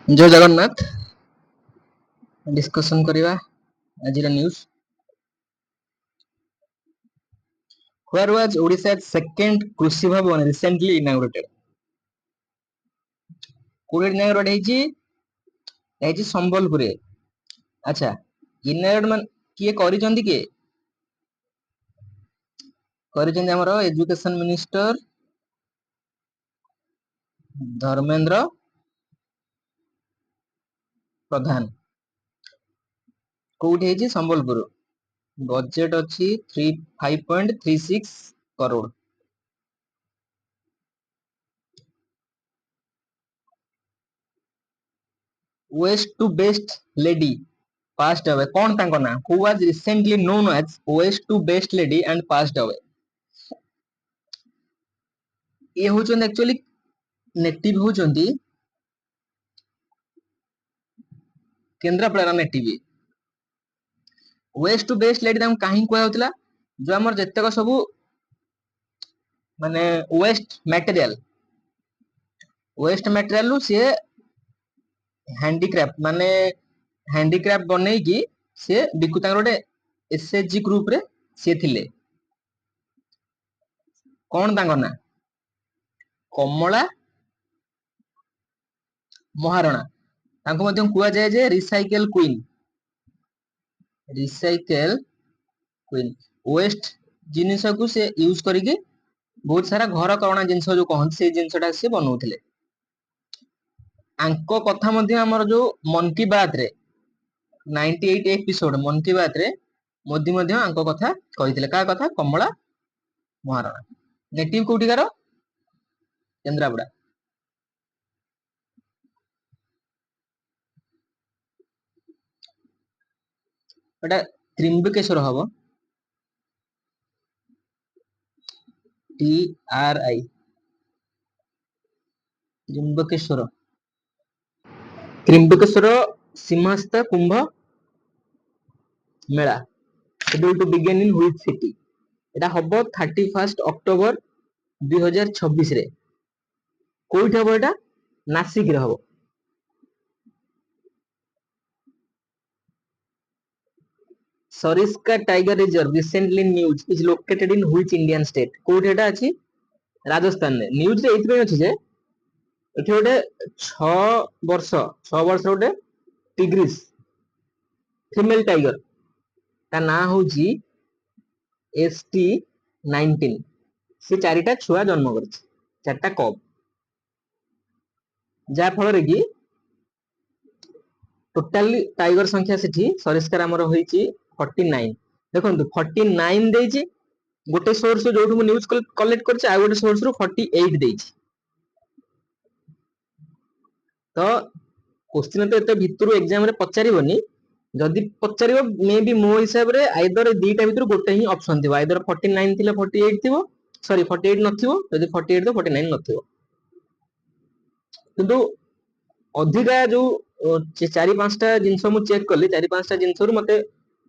जय जगन्नाथ डिस्कशन करिवा आज news where was Odisha's second कृषि भवन recently inaugurated कोड इनागुरेट ହେଇଛି ସମ୍ବଲପୁରରେ। अच्छा इनागुरेट मान किए करिसंती के करिसंती हमर education minister Dharmendra Pradhan. Code ହେଇଛି ସମ୍ବଲପୁର। बजेट अछि 5.36 crore. Waste to best lady passed away कौन तांको ना who was recently known as west to best lady and passed away। ये होचन एक्चुअली नेटिव होचंती Kendrapara native. Waste to best lady तांको काहे कोया होतला जो हमर जत्तक सब माने वेस्ट मटेरियल से हैंडीक्राफ्ट माने हैंडीक्राफ्ट बनै की से बिकु तांको गोटे एसएचजी ग्रुप रे से थिले कौन तांको ना कमला महाराणा। तांको मध्यम कुआ जाय जे रिसाइकल क्वीन वेस्ट जिनिस को से यूज करिके बहुत सारा घर करणा जिनिस जो कहन से जिनिसटा से बनौथिले। आंको कथा मध्य हमर जो मन की बात रे 98 एपिसोड मन की बात रे मोदी मध्य आंको कथा कहिथिले का कथा कमला महाराणा नेटिव कोठिकार केंद्रापड़ा। एटा त्रिंबकेश्वर हबो TRI Trimbakeshwar Simhastha Kumbh Mela schedule to begin in which city. एटा हबो 31 अक्टोबर 2026 रे कोइठ हबो एटा नासिक रे हबो। Sariska tiger reserve recently news is located in which Indian state. कोइठ एटा अछि राजस्थान रे। न्यूज रे एथबे अछि जे एठी गोटे 6 वर्ष गोटे टिग्रिस फीमेल टाइगर ता ना होची ST19 से चारिटा छुआ जन्म करछि चारटा कब जा फल रे की टोटली टाइगर संख्या सेठी सरिस्कार हमर होईची 49। देखंतु 49 देइची गोटे सोर्स जोठु मु न्यूज कलेक्ट करछि आ गोटे सोर्स रो 48 देइची। तो क्वेश्चन तो एते भितरु एग्जाम रे पचारिबोनी जदि पचारिबो मे बी मो हिसाब रे आइदर दीटा भितरु गोटे ही ऑप्शन थिबो आइदर 49 थिले 48 थिबो सॉरी 48 नथिबो जदि 48 तो 49 नथिबो किंतु अधिका जो चारि पांचटा जिंस मु चेक करली चारि पांचटा जिंस रु मते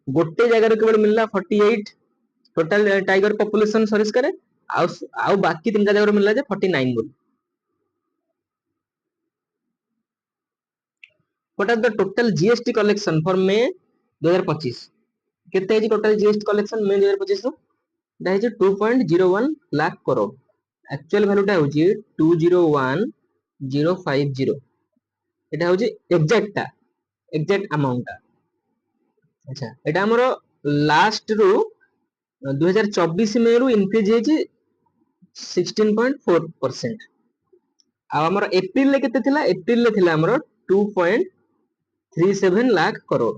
गोटे जगह रे केवल मिलला 48 टोटल टाइगर पॉपुलेशन सरिस्कारे आउ बाकी तीनटा जगह रे मिलला जे 49 बोल। What are the total GST collection for May 2025 केते है टोटल GST collection May 2025 रो दा है 2.01 लाख करोड़ एक्चुअल वैल्यू टा होची 201050 एटा होची एग्जैक्ट अमाउंट टा। अच्छा एटा हमरो लास्ट रो 2024 में रो इंक्रीज हेची 16.4%। आ हमरो अप्रैल ले केते थिला अप्रैल ले थिला हमरो 2.37 लाख करोड़।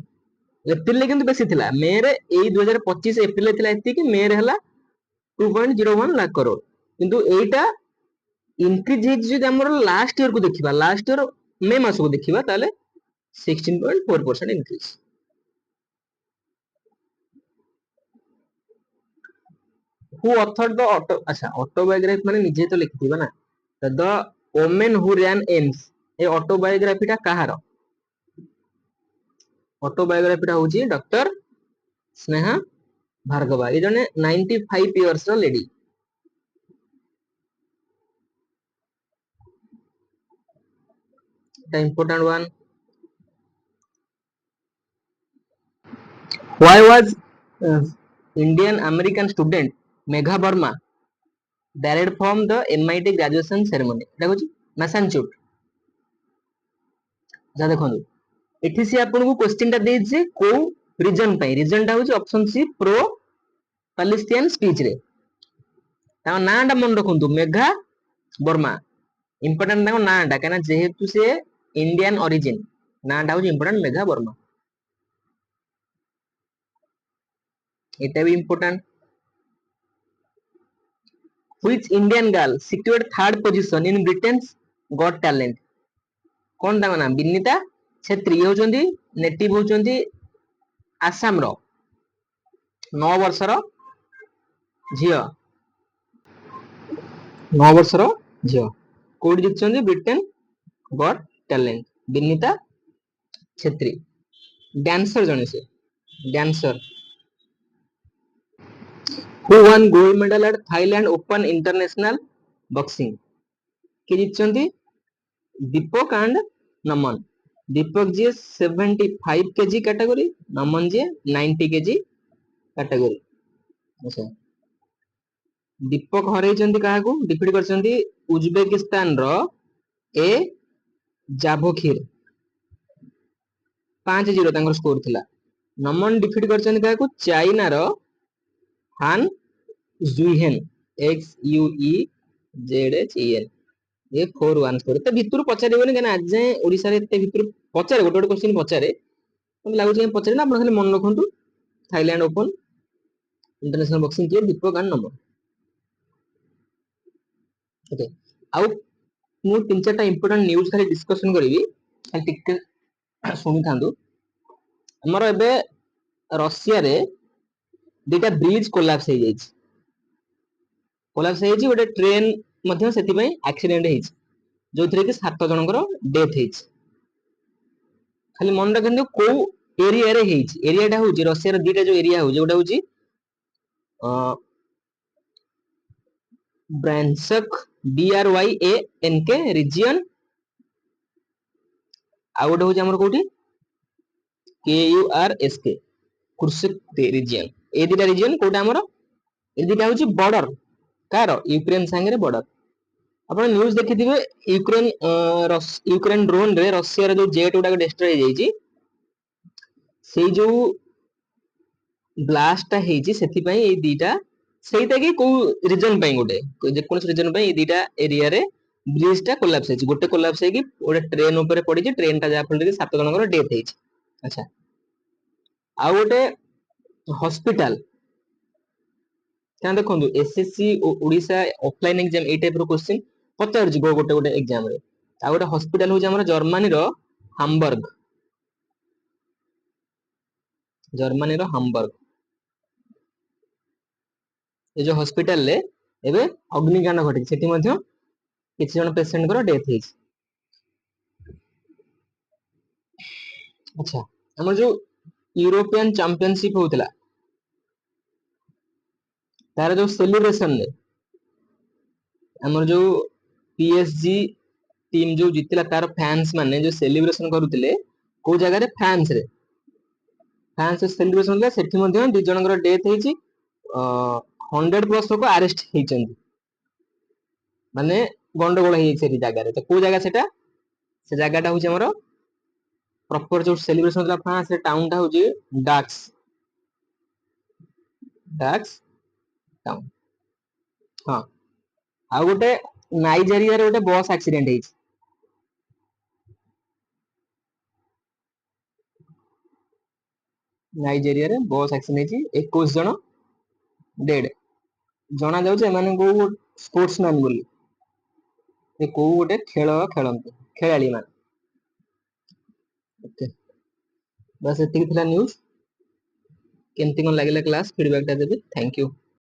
एप्रिल ले किंतु बेसी थिला मे रे ए 2025 एप्रिल ले थिला एति कि मे रे हला 2.01 लाख करोड़ किंतु एटा इंक्रीज हे जे हमरो लास्ट ईयर को देखिबा लास्ट ईयर मे मास को देखिबा ताले 16.4% increase. Who author the auto अच्छा ऑटोबायोग्राफी माने निजे तो लिखथिबा ना the women who ran AIIMS a autobiography टा कहार ऑटोबायोग्राफी टा होची डॉक्टर स्नेहा भार्गवा ए जने 95 इयर्स रो lady. the important one. Why was Indian American student Megha Verma barred from the MIT graduation ceremony? এটা হচ্ছে ম্যাসাচুট। যা দেখুন এটি সে আপনাকে কোশ্চেনটা ଦେଇଛି কোউ রিজন পাই, রিজনটা হচ্ছে অপশন সি প্রো পালেস্টিয়ান স্পিচ রে। তাଙ୍କ ନାଁଟା ମନେ ରଖନ୍ତୁ ମେଘା ବର୍ମା। ଇମ୍ପୋର୍ଟାଣ୍ଟ ତାଙ୍କ ନାଁଟା, କାହିଁକିନା ଯେହେତୁ ସେ ଇଣ୍ଡିଆନ ଅରିଜିନ, ନାଁଟା ହଉଛି ଇମ୍ପୋର୍ଟାଣ୍ଟ ମେଘା ବର୍ମା। এটা ବି important. Which Indian girl secured third position in Britain's Got Talent? কোন ତାଙ୍କ ନାଁ? ବିନିତା ଛେତ୍ରୀ। ଇଏ ହଉଛନ୍ତି ନେଟିଭ ହଉଛନ୍ତି ଆସାମର 9 ବର୍ଷର ଝିଅ, 9 ବର୍ଷର ଝିଅ। କୋଉଠି ଜିତିଛନ୍ତି? Britain got talent. Binita Chhetri dancer ଜଣେ, ସେ dancer. Who won gold medal at Thailand Open International Boxing? କିଏ ଜିତିଛନ୍ତି? ଦୀପକ and ନମନ। ଦୀପକ ଯିଏ 75 kg କ୍ୟାଟାଗୋରୀ, ନମନ ଯିଏ 90 kg କ୍ୟାଟାଗୋରୀ। ଆଚ୍ଛା, ଦୀପକ ହରେଇଛନ୍ତି କାହାକୁ? ଡିଫିଟ୍ କରିଛନ୍ତି ଉଜବେକିସ୍ତାନର ଏ ଜାଭୋଖିର, 5-0 ତାଙ୍କର ସ୍କୋର ଥିଲା। ନମନ ଡିଫିଟ୍ କରିଛନ୍ତି କାହାକୁ? ଚାଇନାର ହାନ ଜୁଇହେନ, XUEZHEN, ଏ 4-1 ସ୍କୋର। ଏତେ ଭିତରୁ ପଚାରିବନି, କାହିଁକିନା ଆଜି ଯାଏଁ ଓଡ଼ିଶାରେ ଏତେ ଭିତରୁ ପଚାରେ, ଗୋଟେ ଗୋଟେ କ୍ୱେଶ୍ଚିନ୍ ପଚାରେ, ମତେ ଲାଗୁଛି ପଚାରେ ନା। ଆପଣ ଖାଲି ମନେ ରଖନ୍ତୁ ଥାଇଲାଣ୍ଡ ଓପନ ଇଣ୍ଟରନ୍ୟାସନାଲ ବକ୍ସିଂ କିଏ? Deepak and Naman. ଓକେ, ଆଉ ମୁଁ 3-4ଟା ଇମ୍ପୋର୍ଟାଣ୍ଟ ନ୍ୟୁଜ ଖାଲି ଡିସ୍କସନ କରିବି, ଖାଲି ଟିକେ ଶୁଣିଥାନ୍ତୁ। ଆମର ଏବେ ରଷିଆରେ ଦୁଇଟା ବ୍ରିଜ କୋଲାପ୍ସ ହେଇଯାଇଛି। କୋଲାପ୍ସ ହେଇଛି, ଗୋଟେ ଟ୍ରେନ ମଧ୍ୟ ସେଥିପାଇଁ ଆକ୍ସିଡେଣ୍ଟ ହେଇଛି, ଯୋଉଥିରେ କି 7 ଜଣଙ୍କର ଡେଥ୍ ହେଇଛି। ଖାଲି ମନେ ରଖନ୍ତୁ କୋଉ ଏରିଆରେ ହେଇଛି। ଏରିଆଟା ହଉଛି ରଷିଆର ଦୁଇଟା ଯୋଉ ଏରିଆ ହଉଛି, ଗୋଟେ ହଉଛି ବ୍ରାନ୍ସ୍କ BRYANK ରିଜିଅନ, ଆଉ ଗୋଟେ ହଉଛି ଆମର କୋଉଠି KURSK କୁର୍ସ୍କ ରିଜିଅନ। ଏ ଦୁଇଟା ରିଜିଅନ କୋଉଟା ଆମର? ଏ ଦୁଇଟା ହଉଛି ବର୍ଡର, କାହାର? ୟୁକ୍ରେନ ସାଙ୍ଗରେ ବର୍ଡର। ଆପଣ ନ୍ୟୁଜ ଦେଖିଥିବେ ୟୁକ୍ରେନ ଡ୍ରୋନ ରେ ରଷିଆର ଯୋଉ ଜେଟ୍ ଗୁଡାକ ଡେଷ୍ଟ୍ରୟ ହେଇଯାଇଛି, ସେଇ ଯୋଉ ବ୍ଲାଷ୍ଟଟା ହେଇଛି ସେଥିପାଇଁ ଏଇ ଦିଟା, ସେଇଟା କି କୋଉ ରିଜନ ପାଇଁ, ଗୋଟେ ଯେକୌଣସି ରିଜନ ପାଇଁ ଏଇ ଦିଟା ଏରିଆରେ ବ୍ରିଜଟା କୋଲାପ୍ସ ହେଇଛି। ଗୋଟେ କୋଲାପ୍ସ ହେଇକି ଗୋଟେ ଟ୍ରେନ ଉପରେ ପଡିଛି, ଟ୍ରେନଟା ଯାହା ଫଳରେ କି 7 ଜଣଙ୍କର ଡେଥ୍ ହେଇଛି। ଆଚ୍ଛା, ଆଉ ଗୋଟେ ହସ୍ପିଟାଲ, ଦେଖନ୍ତୁ SSC ଓଡ଼ିଶା ଅଫଲାଇନ ଏକ୍ସାମ ଏଇ ଟାଇପର କ୍ୱେଶ୍ଚିନ୍ ପଚାରୁଛି ଗୋଟେ ଗୋଟେ ଏକ୍ସାମ ରେ। ଆଉ ଗୋଟେ ହସ୍ପିଟାଲ ହଉଛି ଆମର ଜର୍ମାନୀର ହାମବର୍ଗ, ଜର୍ମାନୀର ହାମବର୍ଗ। ଏ ଯୋଉ ହସ୍ପିଟାଲରେ ଏବେ ଅଗ୍ନିକାଣ୍ଡ ଘଟିଛି, ସେଠି ମଧ୍ୟ କିଛି ଜଣ ପେସେଣ୍ଟଙ୍କର ଡେଥ୍ ହେଇଛି। ଆଚ୍ଛା, ଆମର ଯୋଉ ୟୁରୋପିଆନ ଚାମ୍ପିଅନସିପ ହଉଥିଲା, ତାର ଯୋଉ ସେଲିବ୍ରେସନରେ ଆମର ଯୋଉ PSG टीम जो जितला, तार फैंस माने जो सेलिब्रेशन करूतिले को जगह रे फ्रांस रे, फ्रांस सेलिब्रेशन ले सेठी मध्ये 2 जनकर डेथ हेची। 100+ लोक अरेस्ट हेचंती, माने गंडगोल हे से जगह रे। तो को जगह सेटा? से जगहटा होची हमरो प्रॉपर जो सेलिब्रेशन होला फ्रांस रे, टाउन टा होची डाक्स, डाक्स टाउन। हां, आ गोटे नाइजीरिया रे गोटे बस एक्सीडेंट हेची, नाइजीरिया रे बस एक्सीडेंट हेची, 21 जन डेड। जना जाउछ एमाने को स्पोर्ट्समैन बोली, ए को गोटे खेल खेलंती खेलाड़ी मान। ओके, बस एतिक थिला न्यूज़। केमती कोन लागिला क्लास, फीडबैक ता देबे। Thank you.